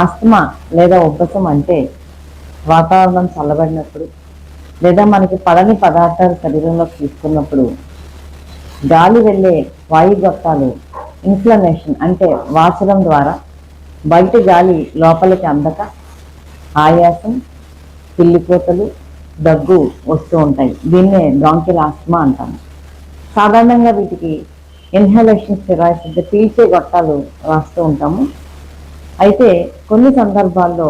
Asthma లేదా ఉబ్బసం అంటే వాతావరణం చల్లబడినప్పుడు లేదా మనకి పడని పదార్థాలు శరీరంలోకి తీసుకున్నప్పుడు గాలి వెళ్ళే వాయుగొట్టాలు ఇన్ఫ్లమేషన్ అంటే వాచడం ద్వారా బయట గాలి లోపలికి అందక ఆయాసం, పిల్లిపోతలు, దగ్గు వస్తూ ఉంటాయి. దీన్నే బ్రాంకియల్ ఆస్తమా అంటాము. సాధారణంగా వీటికి ఇన్హలేషన్ స్టెరాయిడ్స్ అంటే పీల్చే గొట్టాలు రాస్తూ ఉంటాము. అయితే కొన్ని సందర్భాల్లో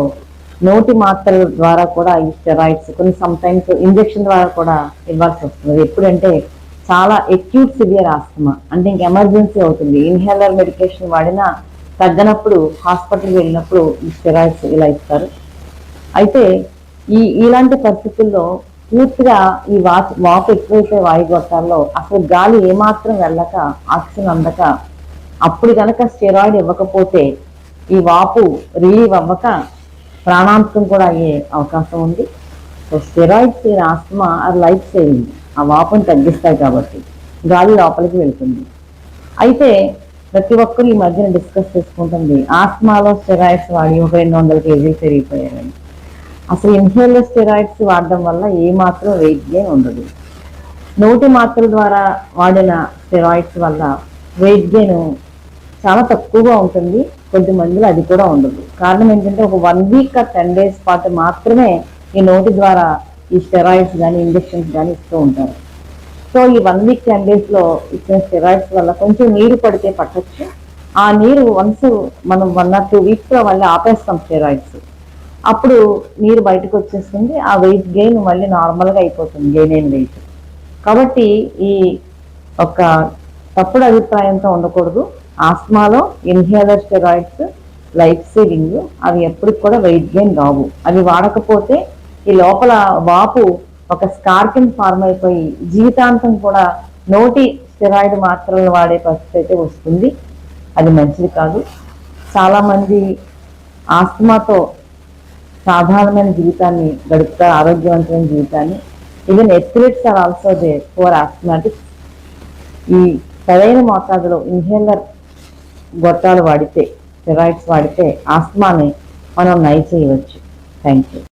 నోటి మాత్రల ద్వారా కూడా ఈ స్టెరాయిడ్స్ కొన్ని సమ్టైమ్స్ ఇంజెక్షన్ ద్వారా కూడా ఇవ్వాల్సి వస్తుంది. ఎప్పుడంటే చాలా ఎక్యూట్ సివియర్ ఆస్తమా అంటే ఇంక ఎమర్జెన్సీ అవుతుంది, ఇన్హేలర్ మెడికేషన్ వాడినా తగ్గనప్పుడు హాస్పిటల్కి వెళ్ళినప్పుడు ఈ స్టెరాయిడ్స్ ఇలా ఇస్తారు. అయితే ఇలాంటి పరిస్థితుల్లో పూర్తిగా ఈ వాపు ఎక్కువైతే వాయుగొట్టాల్లో అసలు గాలి ఏమాత్రం వెళ్ళక ఆక్సిజన్ అందక అప్పుడు కనుక స్టెరాయిడ్ ఇవ్వకపోతే ఈ వాపు రిలీవ్ అవ్వక ప్రాణాంతకం కూడా అయ్యే అవకాశం ఉంది. So steroids in asthma are life saving, ఆ వాపుని తగ్గిస్తాయి కాబట్టి గాలి లోపలికి వెళ్తుంది. అయితే ప్రతి ఒక్కరు ఈ మధ్యన డిస్కస్ చేసుకుంటుంది ఆస్తమాలో స్టెరాయిడ్స్ వాడి ఒక 200 కేజీలు పెరిగిపోయారని. అసలు ఇన్హేలర్ స్టెరాయిడ్స్ వాడడం వల్ల ఏమాత్రం వెయిట్ గెయిన్ ఉండదు. నోటి మాత్రల ద్వారా వాడిన స్టెరాయిడ్స్ వల్ల వెయిట్ గెయిన్ చాలా తక్కువగా ఉంటుంది. కొద్ది మందిలో అది కూడా ఉండదు. కారణం ఏంటంటే ఒక 1 వీక్ 10 days పాటు మాత్రమే ఈ నోటి ద్వారా ఈ స్టెరాయిడ్స్ కానీ ఇంజెక్షన్స్ కానీ ఇస్తూ ఉంటారు. సో ఈ 1 వీక్ 10 daysలో ఇచ్చిన స్టెరాయిడ్స్ వల్ల కొంచెం నీరు పడితే పట్టచ్చు. ఆ నీరు వన్స్ మనం 1 or 2 weeksలో మళ్ళీ ఆపేస్తాం స్టెరాయిడ్స్, అప్పుడు నీరు బయటకు వచ్చేస్తుంది. ఆ వెయిట్ గెయిన్ మళ్ళీ నార్మల్గా అయిపోతుంది, గెయిన్ అయిన వెయిట్. కాబట్టి ఈ ఒక తప్పుడు అభిప్రాయంతో ఉండకూడదు. ఆస్మాలో ఇన్హేలర్ స్టెరాయిడ్స్ లైఫ్ సేవింగ్, అవి ఎప్పటికి కూడా వెయిట్ గెయిన్ రావు. అవి వాడకపోతే ఈ లోపల వాపు ఒక స్కార్ కింద ఫార్మ్ అయిపోయి జీవితాంతం కూడా నోటి స్టెరాయిడ్ మాత్రలు వాడే పరిస్థితి అయితే వస్తుంది. అది మంచిది కాదు. చాలామంది ఆస్తమాతో సాధారణమైన జీవితాన్ని గడుపుతారు, ఆరోగ్యవంతమైన జీవితాన్ని. Even athletes are also they for asthmatics. ఈ సరైన మోతాదులో ఇన్హేలర్ గొట్టాలు వాడితే, స్టెరాయిడ్స్ వాడితే ఆస్తమాని మనం నయం చేయవచ్చు. Thank you.